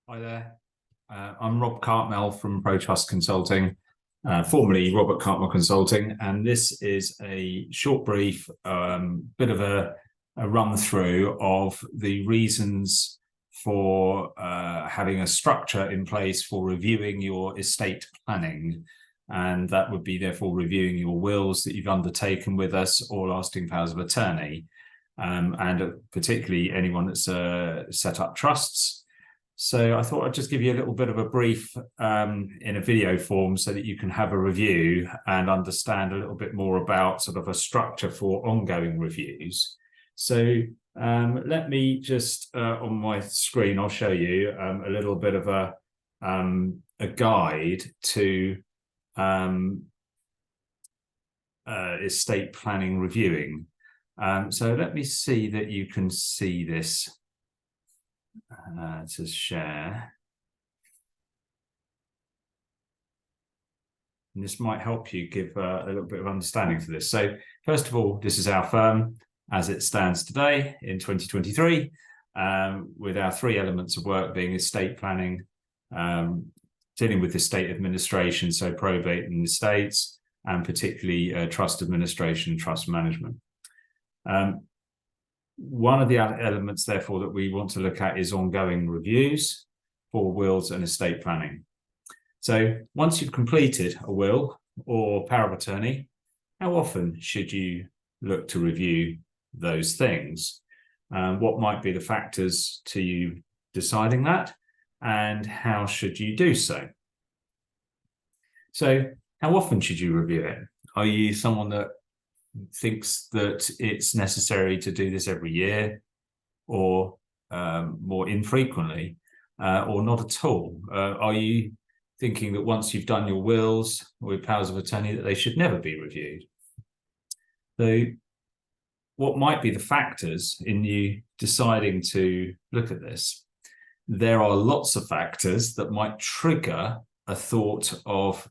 Hi there. I'm Rob Cartmel from ProTrust Consulting, formerly Robert Cartmel Consulting, and this is a short brief, bit of a run through of the reasons for having a structure in place for reviewing your estate planning. And that would be therefore reviewing your wills that you've undertaken with us or lasting powers of attorney, and particularly anyone that's set up trusts. So I thought I'd just give you a little bit of a brief in a video form so that you can have a review and understand a little bit more about sort of a structure for ongoing reviews. So let me just, on my screen, I'll show you a little bit of a guide to estate planning reviewing. So let me see that you can see this. To share. And this might help you give a little bit of understanding to this. So first of all, this is our firm as it stands today in 2023, with our three elements of work being estate planning, dealing with estate administration, so probate and estates, and particularly trust administration and trust management. One of the elements, therefore, that we want to look at is ongoing reviews for wills and estate planning. So once you've completed a will or power of attorney, how often should you look to review those things? What might be the factors to you deciding that, and how should you do so? So how often should you review it? Are you someone that thinks that it's necessary to do this every year, or more infrequently, or not at all? Are you thinking that once you've done your wills with powers of attorney that they should never be reviewed? So what might be the factors in you deciding to look at this? There are lots of factors that might trigger a thought of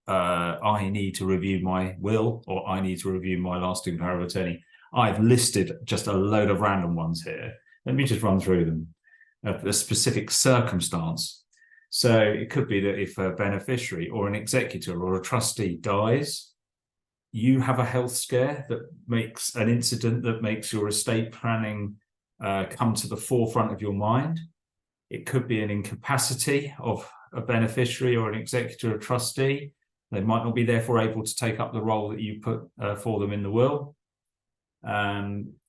I need to review my will, or I need to review my lasting power of attorney. I've listed just a load of random ones here. Let me just run through them. A specific circumstance. So it could be that if a beneficiary or an executor or a trustee dies, you have a health scare that makes an incident that makes your estate planning come to the forefront of your mind. It could be an incapacity of a beneficiary or an executor or trustee. They might not be therefore able to take up the role that you put for them in the will.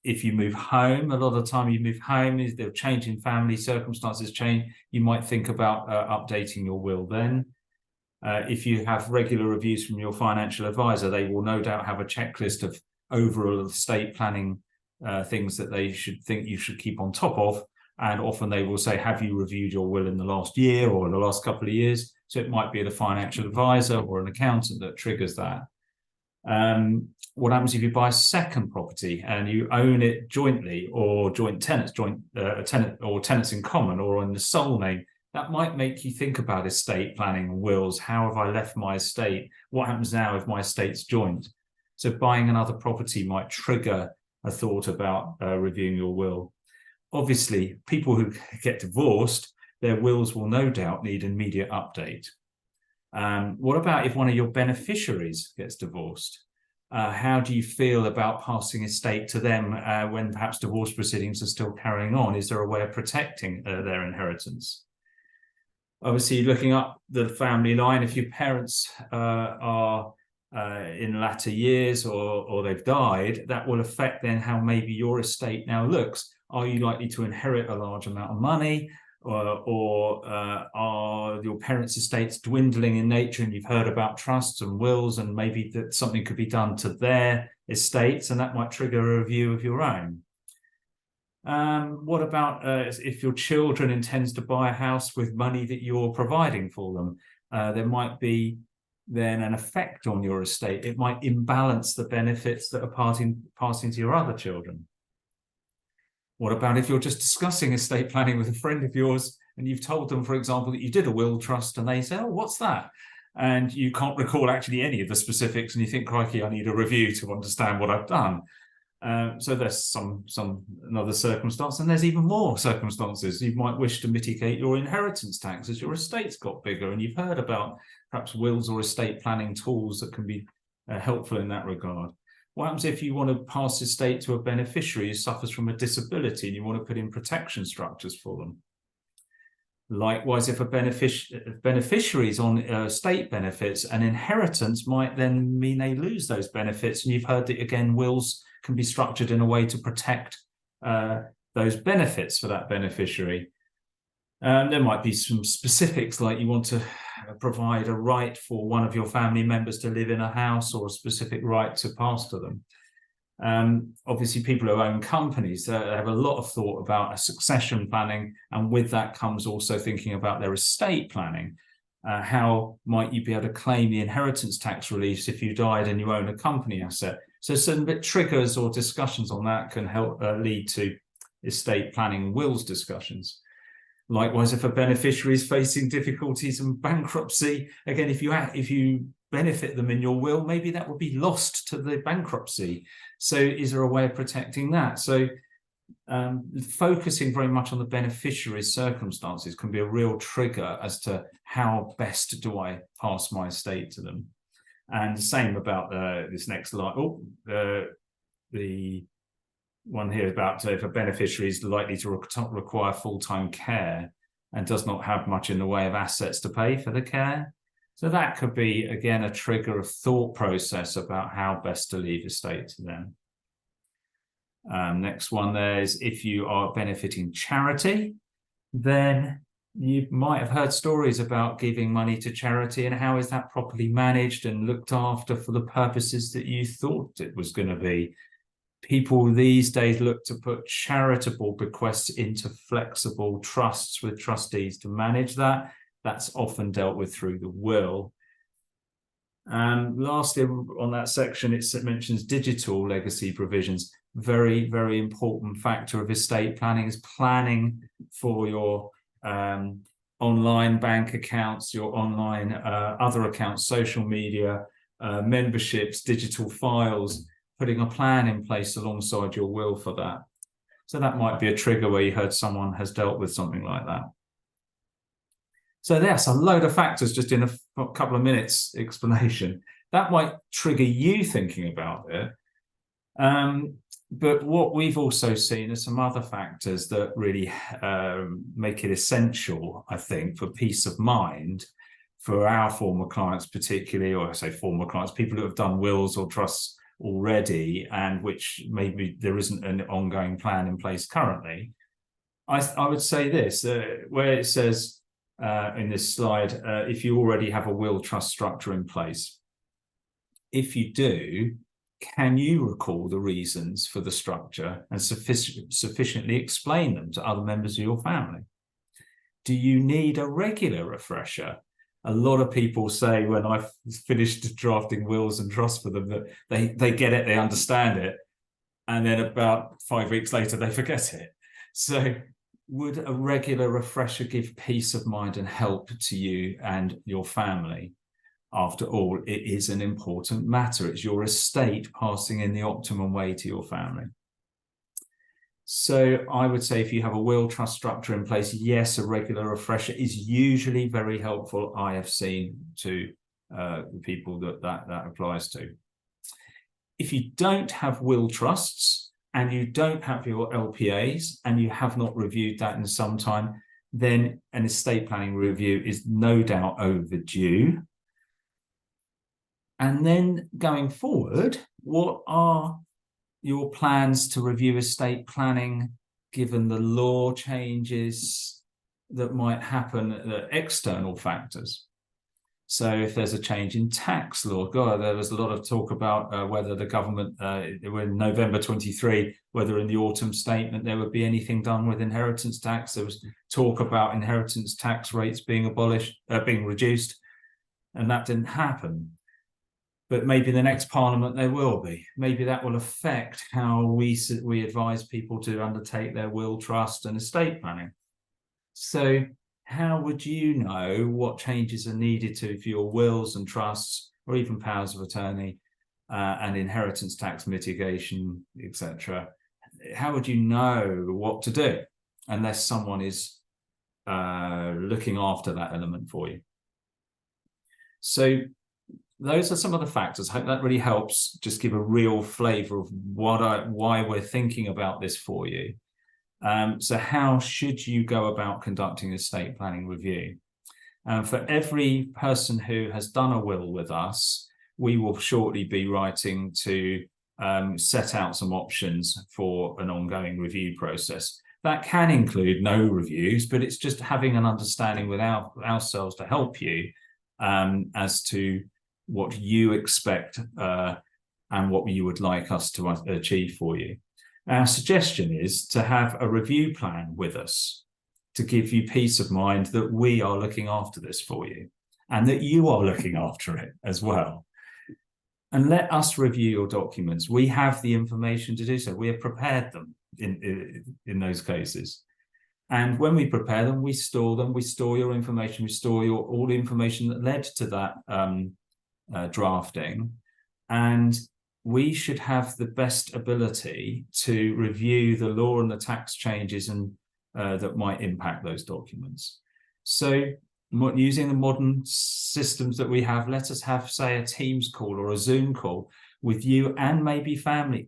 If you move home, a lot of the time you move home, is there change in family circumstances change, you might think about updating your will then. If you have regular reviews from your financial advisor, they will no doubt have a checklist of overall estate planning things that they should think you should keep on top of. And often they will say, have you reviewed your will in the last year or the last couple of years? So it might be the financial advisor or an accountant that triggers that. What happens if you buy a second property and you own it jointly, or joint tenants, tenant or tenants in common, or in the sole name? That might make you think about estate planning and wills. How have I left my estate? What happens now if my estate's joint? So buying another property might trigger a thought about reviewing your will. Obviously, people who get divorced, their wills will no doubt need immediate update. What about if one of your beneficiaries gets divorced? How do you feel about passing estate to them when perhaps divorce proceedings are still carrying on? Is there a way of protecting their inheritance? Obviously, looking up the family line, if your parents are in latter years or they've died, that will affect then how maybe your estate now looks. Are you likely to inherit a large amount of money, or are your parents' estates dwindling in nature, and you've heard about trusts and wills, and maybe that something could be done to their estates, and that might trigger a review of your own? What about if your children intends to buy a house with money that you're providing for them? There might be then an effect on your estate. It might imbalance the benefits that are passing to your other children. What about if you're just discussing estate planning with a friend of yours and you've told them, for example, that you did a will trust, and they say, oh, what's that? And you can't recall actually any of the specifics, and you think, crikey, I need a review to understand what I've done. So there's some another circumstance, and there's even more circumstances. You might wish to mitigate your inheritance tax as your estate's got bigger, and you've heard about perhaps wills or estate planning tools that can be helpful in that regard. What happens if you want to pass estate to a beneficiary who suffers from a disability and you want to put in protection structures for them? Likewise, if a beneficiary is on state benefits, an inheritance might then mean they lose those benefits. And you've heard that, again, wills can be structured in a way to protect those benefits for that beneficiary. There might be some specifics, like you want to provide a right for one of your family members to live in a house, or a specific right to pass to them. Obviously, people who own companies have a lot of thought about a succession planning, and with that comes also thinking about their estate planning. How might you be able to claim the inheritance tax reliefs if you died and you own a company asset? So some bit triggers or discussions on that can help lead to estate planning and wills discussions. Likewise, if a beneficiary is facing difficulties and bankruptcy, again, if you benefit them in your will, maybe that will be lost to the bankruptcy. So is there a way of protecting that? So focusing very much on the beneficiary's circumstances can be a real trigger as to how best do I pass my estate to them. And the same about this next slide. The one here about if a beneficiary is likely to require full-time care and does not have much in the way of assets to pay for the care. So that could be, again, a trigger of thought process about how best to leave estate to them. Next one there is, if you are benefiting charity, then you might have heard stories about giving money to charity, and how is that properly managed and looked after for the purposes that you thought it was going to be. People these days look to put charitable bequests into flexible trusts with trustees to manage that. That's often dealt with through the will. And lastly, on that section, it mentions digital legacy provisions. Very, very important factor of estate planning is planning for your online bank accounts, your online other accounts, social media, memberships, digital files, putting a plan in place alongside your will for that. So that might be a trigger where you heard someone has dealt with something like that. So there's a load of factors just in a couple of minutes explanation. That might trigger you thinking about it. But what we've also seen are some other factors that really make it essential, I think, for peace of mind for our former clients particularly, or I say former clients, people who have done wills or trusts already, and which maybe there isn't an ongoing plan in place currently. I would say this, where it says in this slide, if you already have a will trust structure in place, if you do, can you recall the reasons for the structure and sufficiently explain them to other members of your family? Do you need a regular refresher? A lot of people say when I've finished drafting wills and trusts for them that they get it, they understand it, and then about 5 weeks later they forget it. So would a regular refresher give peace of mind and help to you and your family? After all, it is an important matter. It's your estate passing in the optimum way to your family. So I would say if you have a will trust structure in place, yes, a regular refresher is usually very helpful. I have seen to the people that applies to. If you don't have will trusts and you don't have your LPAs and you have not reviewed that in some time, then an estate planning review is no doubt overdue. And then going forward, what are your plans to review estate planning given the law changes that might happen, the external factors? So if there's a change in tax law, God, there was a lot of talk about whether the government, in November 23, whether in the autumn statement there would be anything done with inheritance tax. There was talk about inheritance tax rates being abolished, being reduced, and that didn't happen. But maybe the next Parliament there will be. Maybe that will affect how we advise people to undertake their will, trust and estate planning. So how would you know what changes are needed for your wills and trusts, or even powers of attorney, and inheritance tax mitigation, etc., how would you know what to do unless someone is looking after that element for you? So those are some of the factors. I hope that really helps just give a real flavor of why we're thinking about this for you. So how should you go about conducting a estate planning review? For every person who has done a will with us, we will shortly be writing to set out some options for an ongoing review process. That can include no reviews, but it's just having an understanding with ourselves to help you as to what you expect and what you would like us to achieve for you. Our suggestion is to have a review plan with us to give you peace of mind that we are looking after this for you and that you are looking after it as well. And let us review your documents. We have the information to do so. We have prepared them in those cases. And when we prepare them, we store them. We store your information. We store all the information that led to that drafting. And we should have the best ability to review the law and the tax changes and that might impact those documents. So using the modern systems that we have, let us have, say, a Teams call or a Zoom call with you and maybe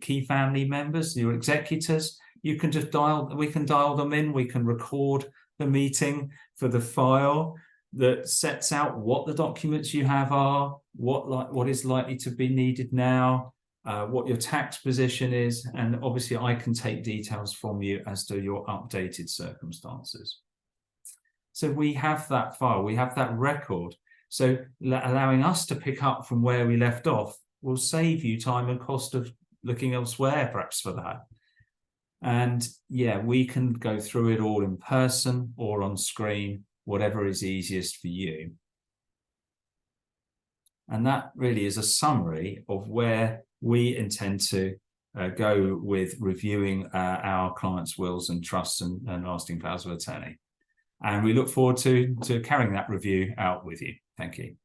key family members, your executors. You can just we can dial them in. We can record the meeting for the file that sets out what the documents you have are, what is likely to be needed now, what your tax position is, and obviously I can take details from you as to your updated circumstances. So we have that file, we have that record. So allowing us to pick up from where we left off will save you time and cost of looking elsewhere, perhaps, for that. And yeah, we can go through it all in person or on screen, whatever is easiest for you. And that really is a summary of where we intend to go with reviewing our clients' wills and trusts and lasting powers of attorney. And we look forward to carrying that review out with you. Thank you.